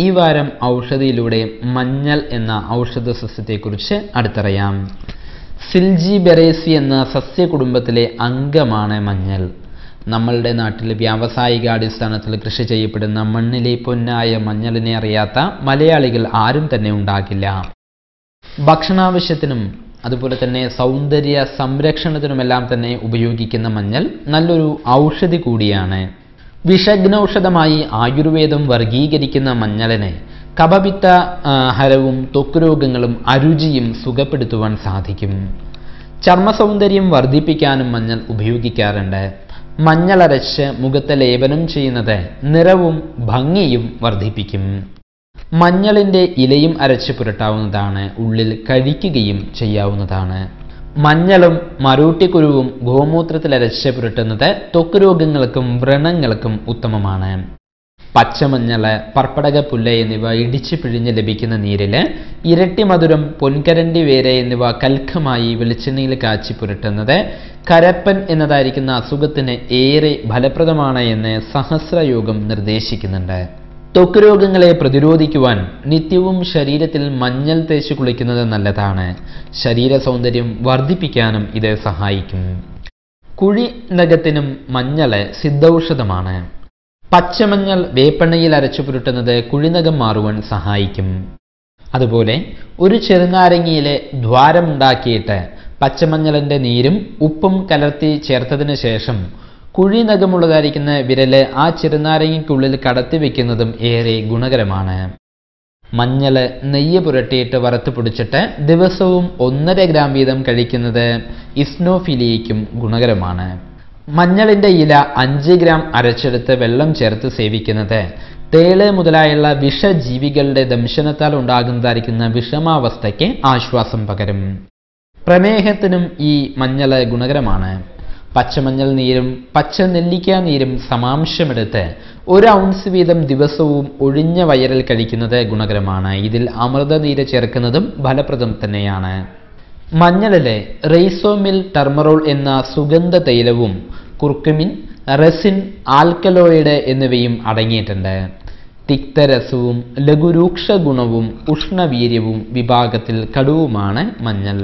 ഈ വാരം ഔഷധിയിലൂടെ മഞ്ഞൾ എന്ന ഔഷധ സസ്യത്തെക്കുറിച്ച് അടുത്തറിയാം. സിൽജിബെറേസി എന്ന സസ്യകുടുംബത്തിലെ അംഗമാണ് മഞ്ഞൾ. നമ്മളുടെ നാട്ടിൽ വ്യാവസായികാടിസ്ഥാനത്തിൽ കൃഷി ചെയ്യപ്പെടുന്ന മണ്ണിലെ പൊന്നായ മഞ്ഞളിനെ അറിയാത്ത മലയാളികൾ ആരും തന്നെ ഉണ്ടാകില്ല. ഭക്ഷണാവശ്യത്തിനും അതുപോലെ തന്നെ സൗന്ദര്യ സംരക്ഷണത്തിനുമെല്ലാം തന്നെ ഉപയോഗിക്കുന്ന മഞ്ഞൾ നല്ലൊരു ഔഷധി കൂടിയാണ്. വിഷഗ്നൌഷധമായി ആയുർവേദം വർഗീകരിക്കുന്ന മഞ്ഞളിനെ കഫപിത്ത ഹരവും ത്വക്ക് രോഗങ്ങളും അരുചിയും സുഖപ്പെടുത്തുവാൻ സാധിക്കും. ചർമ്മസൗന്ദര്യം വർദ്ധിപ്പിക്കാനും മഞ്ഞൾ ഉപയോഗിക്കാറുണ്ട്. മഞ്ഞളരച്ച് മുഖത്തെ ലേപനം ചെയ്യുന്നത് നിറവും ഭംഗിയും വർദ്ധിപ്പിക്കും. മഞ്ഞളിൻ്റെ ഇലയും അരച്ച് പുരട്ടാവുന്നതാണ്. ഉള്ളിൽ കഴിക്കുകയും ചെയ്യാവുന്നതാണ്. മഞ്ഞളും മരൂട്ടിക്കുരുവും ഗോമൂത്രത്തിലരച്ച് പുരട്ടുന്നത് ത്വക്ക് രോഗങ്ങൾക്കും വ്രണങ്ങൾക്കും ഉത്തമമാണ്. പച്ചമഞ്ഞള്, പർപ്പടകപ്പുല്ല് എന്നിവ ഇടിച്ചു പിഴിഞ്ഞ് ലഭിക്കുന്ന നീരിൽ ഇരട്ടി മധുരം, പൊൻകരണ്ടി വേര് എന്നിവ കൽക്കമായി വെളിച്ചെണ്ണയിൽ കാച്ചി പുരട്ടുന്നത് കരപ്പൻ എന്നതായിരിക്കുന്ന അസുഖത്തിന് ഏറെ ഫലപ്രദമാണ് എന്ന് സഹസ്രയോഗം നിർദ്ദേശിക്കുന്നുണ്ട്. ത്വക്ക് രോഗങ്ങളെ പ്രതിരോധിക്കുവാൻ നിത്യവും ശരീരത്തിൽ മഞ്ഞൾ തേച്ച് കുളിക്കുന്നത് നല്ലതാണ്. ശരീര സൗന്ദര്യം വർദ്ധിപ്പിക്കാനും ഇത് സഹായിക്കും. കുഴിനഖത്തിനും മഞ്ഞള് സിദ്ധൌഷധമാണ്. പച്ചമഞ്ഞൾ വേപ്പെണ്ണയിൽ അരച്ചു പുരട്ടുന്നത് കുഴിനഖം മാറുവാൻ സഹായിക്കും. അതുപോലെ ഒരു ചെറുനാരങ്ങയിലെ ദ്വാരമുണ്ടാക്കിയിട്ട് പച്ചമഞ്ഞളിൻ്റെ നീരും ഉപ്പും കലർത്തി ചേർത്തതിന് ശേഷം കുഴിനഖമുള്ളതായിരിക്കുന്ന വിരല് ആ ചെറുനാരങ്ങയ്ക്കുള്ളിൽ കടത്തി വയ്ക്കുന്നതും ഏറെ ഗുണകരമാണ്. മഞ്ഞള് നെയ്യ് പുരട്ടിയിട്ട് വറുത്ത് പൊടിച്ചിട്ട് ദിവസവും 1.5 ഗ്രാം വീതം കഴിക്കുന്നത് ഇസ്നോഫിലിയയ്ക്കും ഗുണകരമാണ്. മഞ്ഞളിൻ്റെ ഇല 5 ഗ്രാം അരച്ചെടുത്ത് വെള്ളം ചേർത്ത് സേവിക്കുന്നത് തേള് മുതലായുള്ള വിഷജീവികളുടെ ദംശനത്താൽ ഉണ്ടാകുന്നതായിരിക്കുന്ന വിഷമാവസ്ഥയ്ക്ക് ആശ്വാസം പകരും. പ്രമേഹത്തിനും ഈ മഞ്ഞള് ഗുണകരമാണ്. പച്ചമഞ്ഞൾ നീരും പച്ച നെല്ലിക്ക നീരും സമാംശമെടുത്ത് 1 ഔൺസ് വീതം ദിവസവും ഒഴിഞ്ഞ വയറിൽ കഴിക്കുന്നത് ഗുണകരമാണ്. ഇതിൽ അമൃതനീര് ചേർക്കുന്നതും ഫലപ്രദം തന്നെയാണ്. മഞ്ഞളിലെ റൈസോമിൽ ടർമറോൾ എന്ന സുഗന്ധ തൈലവും കുർക്കുമിൻ, റെസിൻ, ആൽക്കലോയിഡ് എന്നിവയും അടങ്ങിയിട്ടുണ്ട്. തിക്തരസവും ലഘുരൂക്ഷ ഗുണവും ഉഷ്ണവീര്യവും വിഭാഗത്തിൽ കടുവുമാണ് മഞ്ഞൾ.